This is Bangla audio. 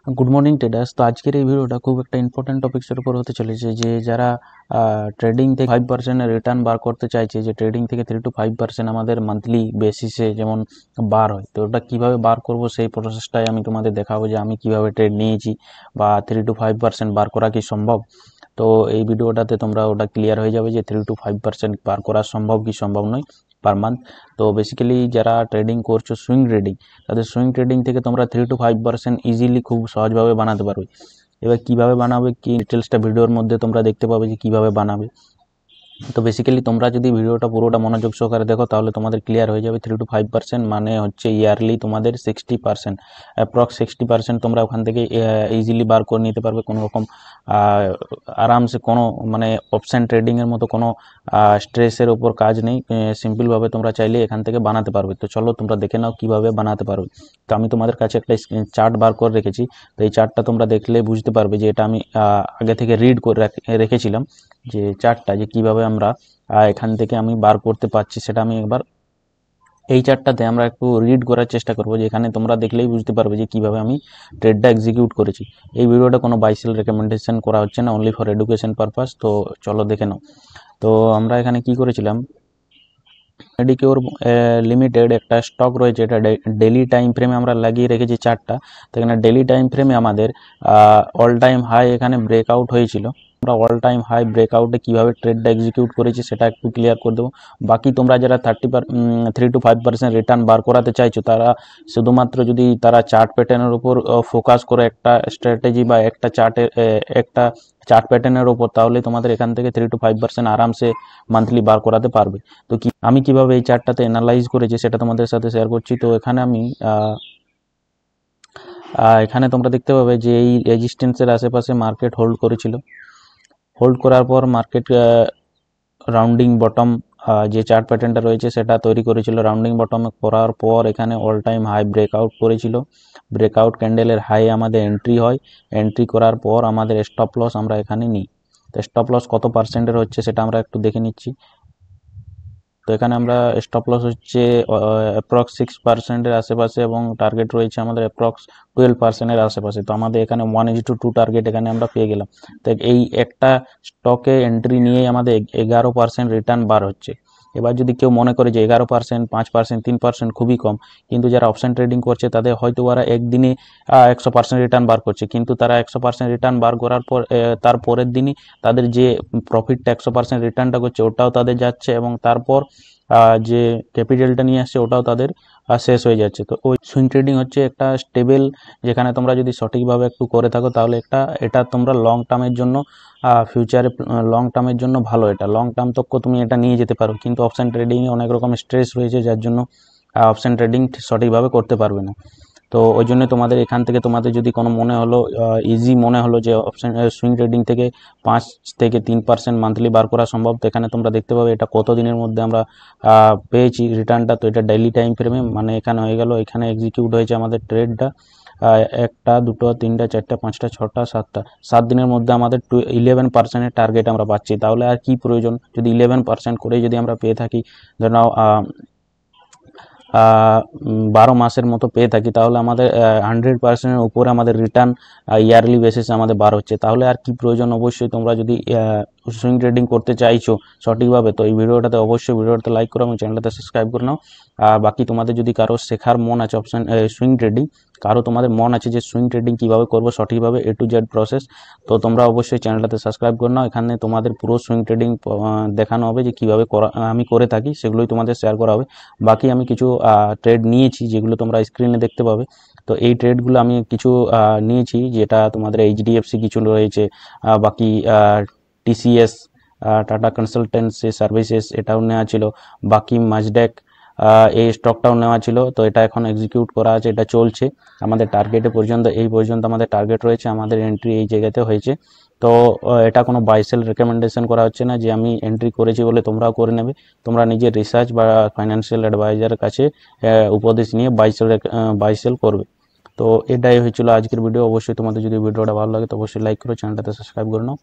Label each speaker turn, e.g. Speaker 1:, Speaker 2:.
Speaker 1: Good morning traders. तो आज के भिडियोटा खूब एक इम्पोर्टेंट टपिक्सर ऊपर होते चले जे जरा ट्रेडिंग 5% रिटार्न बार करते चाहिए ट्रेडिंग 3 to 5% मान्थलि बेसिसे जेमन बार है तो ওটা কিভাবে বার করব সেই প্রসেসটাই আমি তোমাদের দেখাবো যে আমি কিভাবে ট্রেড নিয়েছি বা 3 to 5% বার করা কি সম্ভব। তো এই ভিডিওটাতে তোমরা ওটা ক্লিয়ার হয়ে যাবে যে 3 to 5% বার করা সম্ভব কি সম্ভব নয় পার মান্থ। তো বেসিক্যালি যারা ট্রেডিং করছো সুইং ট্রেডিং তাদের সুইং ট্রেডিং থেকে তোমরা 3 to 5% ইজিলি খুব সহজভাবে বানাতে পারবে। এবার কিভাবে বানাবে কি ডিটেলসটা ভিডিওর মধ্যে তোমরা দেখতে পাবে যে কিভাবে বানাবে। তো বেসিক্যালি তোমরা যদি ভিডিওটা পুরোটা মনোযোগ সহকারে দেখো তাহলে তোমাদের ক্লিয়ার হয়ে যাবে 3 to 5% মানে হচ্ছে ইয়ারলি তোমাদের 60% অ্যাপ্রক্স 60% তোমরা ওখান থেকে ইজিলি বার করে নিতে পারবে। কোনো রকম আরামসে কোনো মানে অপশন ট্রেডিংয়ের মতো কোনো স্ট্রেসের ওপর কাজ নেই, সিম্পলভাবে তোমরা চাইলে এখান থেকে বানাতে পারবে। তো চলো তোমরা দেখে নাও কিভাবে বানাতে পারবে। তো আমি তোমাদের কাছে একটা চার্ট বার করে রেখেছি, তো এই চার্টটা তোমরা দেখলে বুঝতে পারবে যে এটা আমি আগে থেকে রিড করে রেখেছিলাম যে চার্টটা যে কিভাবে আমরা এখান থেকে আমি বার করতে পারছি সেটা আমি একবার এই চার্টটাতে আমরা একটু রিড করার চেষ্টা করব, যে এখানে তোমরা দেখলেই বুঝতে পারবে যে কিভাবে আমি ট্রেডটা এক্সিকিউট করেছি। এই ভিডিওটা কোনো বাই সেল রেকমেন্ডেশন করা হচ্ছে না, অনলি ফর এডুকেশন পারপাস। তো চলো দেখে নাও। তো আমরা এখানে কি করেছিলাম, মেডিকিওর লিমিটেড একটা স্টক রয়েছে, এটা ডেলি টাইম ফ্রেমে আমরা লাগিয়ে রেখেছি চার্টটা। তো এখানে ডেলি টাইম ফ্রেমে আমাদের অল টাইম হাই এখানে ব্রেকআউট হয়েছিল। আমরা অল টাইম হাই ব্রেকআউটে কীভাবে ট্রেডটা এক্সিকিউট করেছি সেটা একটু ক্লিয়ার করে দেবো। বাকি তোমরা যারা 3 to 5% রিটার্ন বার করাতে চাইছো তারা শুধুমাত্র যদি তারা চার্ট প্যাটার্নের উপর ফোকাস করে একটা স্ট্র্যাটেজি বা একটা চার্ট প্যাটার্নের ওপর, তাহলে তোমাদের এখান থেকে 3 to 5% আরামসে মান্থলি বার করাতে পারবে। তো আমি কিভাবে এই চার্টটাতে অ্যানালাইজ করেছি সেটা তোমাদের সাথে শেয়ার করছি। তো এখানে আমি এখানে তোমরা দেখতে পাবে যে এই রেজিস্ট্যান্সের আশেপাশে মার্কেট হোল্ড করেছিল। হোল্ড করার পর মার্কেট রাউন্ডিং বটম যে চার্ট প্যাটার্নটা রয়েছে সেটা তৈরি করেছিল। রাউন্ডিং বটম করার পর এখানে অল টাইম হাই ব্রেকআউট করেছিল। ব্রেকআউট ক্যান্ডেলের হাই আমাদের এন্ট্রি হয়। এন্ট্রি করার পর আমাদের স্টপ লস আমরা এখানে নিই। তো স্টপ লস কত পার্সেন্টের হচ্ছে সেটা আমরা একটু দেখে নিচ্ছি। তো এখানে আমরা স্টপ লস হচ্ছে অ্যাপ্রক্স 6%-এর আশেপাশে এবং টার্গেট রয়েছে আমাদের অ্যাপ্রক্স 12%-এর আশেপাশে। তো আমাদের এখানে 1:2 টার্গেট এখানে আমরা পেয়ে গেলাম। তো এই একটা স্টকে এন্ট্রি নিয়েই আমাদের 11% রিটার্ন বার হচ্ছে। এবার যদি কেউ মনে করে যে 11%, 5%, 3% খুবই কম, কিন্তু যারা অপশন ট্রেডিং করছে তাদের হয়তো ওরা একদিনে 100% রিটার্ন বার করছে, কিন্তু তারা 100% রিটার্ন বার করার পর তার পরের দিনই তাদের যে প্রফিটটা 100% রিটার্নটা করছে ওটাও তাদের যাচ্ছে, এবং তারপর যে ক্যাপিটালটা নিয়ে আসছে ওটাও তাদের শেষ হয়ে যাচ্ছে। তো ওই সুইং ট্রেডিং হচ্ছে একটা স্টেবল, যেখানে তোমরা যদি সঠিকভাবে একটু করে থাকো তাহলে এটা তোমরা লং টার্মের জন্য ফিউচারে লং টার্মের জন্য ভালো। এটা লং টার্ম তক তুমি এটা নিয়ে যেতে পারো, কিন্তু অপশন ট্রেডিংয়ে অনেক রকম স্ট্রেস রয়েছে যার জন্য অপশন ট্রেডিং সঠিকভাবে করতে পারবে না। তো ওই জন্য তোমাদের এখান থেকে তোমাদের যদি কোনো মনে হলো ইজি মনে হলো যে অপশন সুইং ট্রেডিং থেকে 5 থেকে 3% মান্থলি বার করা সম্ভব, তো এখানে তোমরা দেখতে পাবে এটা কত দিনের মধ্যে আমরা পেয়েছি রিটার্নটা। তো এটা ডেইলি টাইম ফ্রেমে মানে এখানে হয়ে গেল, এখানে এক্সিকিউট হয়েছে আমাদের ট্রেডটা 1টা 2টো 3টা 4টা 5টা 6টা 7টা 7 দিনের মধ্যে আমাদের 11%-এর টার্গেট আমরা পাচ্ছি। তাহলে আর কি প্রয়োজন, যদি 11% করে যদি আমরা পেয়ে থাকি, ধরে নাও 12 মাসের মতো পেয়ে থাকি, তাহলে আমাদের 100%-এর উপরে আমাদের রিটার্ন ইয়ারলি বেসিসে আমাদের বার হচ্ছে। তাহলে আর কি প্রয়োজন। অবশ্যই তোমরা যদি সুইং ট্রেডিং করতে চাইছো সঠিকভাবে, তো এই ভিডিওটাতে অবশ্যই ভিডিওটাতে লাইক করো এবং চ্যানেলটাতে সাবস্ক্রাইব করে নাও। বাকি তোমাদের যদি কারো শেখার মন আছে অপশন সুইং ট্রেডিং, কারো তোমাদের মন আছে যে সুইং ট্রেডিং কীভাবে করবো সঠিকভাবে A to Z প্রসেস, তো তোমরা অবশ্যই চ্যানেলটাতে সাবস্ক্রাইব করে নাও। এখানে তোমাদের পুরো সুইং ট্রেডিং দেখানো হবে যে কীভাবে আমি করে থাকি, সেগুলোই তোমাদের শেয়ার করা হবে। বাকি আমি কিছু ট্রেড নিয়েছি যেগুলো তোমরা স্ক্রিনে দেখতে পাবে। তো এই ট্রেডগুলো আমি কিছু নিয়েছি, যেটা তোমাদের HDFC কিছু রয়েছে, বাকি TCS টাটা কনসালটেন্সি সার্ভিসেস এটাও নেওয়া ছিল, বাকি মাজডেক এই স্টকটাও নেওয়া ছিল। তো এটা এখন এক্সিকিউট করা আছে, এটা চলছে আমাদের টার্গেটে পর্যন্ত। এই পর্যন্ত আমাদের টার্গেট রয়েছে, আমাদের এন্ট্রি এই জায়গাতে হয়েছে। তো এটা কোনো বাই সেল রেকমেন্ডেশন করা হচ্ছে না যে আমি এন্ট্রি করেছি বলে তোমরাও করে নেবে। তোমরা নিজের রিসার্চ বা ফাইন্যান্সিয়াল অ্যাডভাইজারের কাছে উপদেশ নিয়ে বাই সেল করবে। তো এটাই হয়েছিল আজকের ভিডিও। অবশ্যই তোমাদের যদি ভিডিওটা ভালো লাগে তো অবশ্যই লাইক করো, চ্যানেলটাতে সাবস্ক্রাইব করে নাও।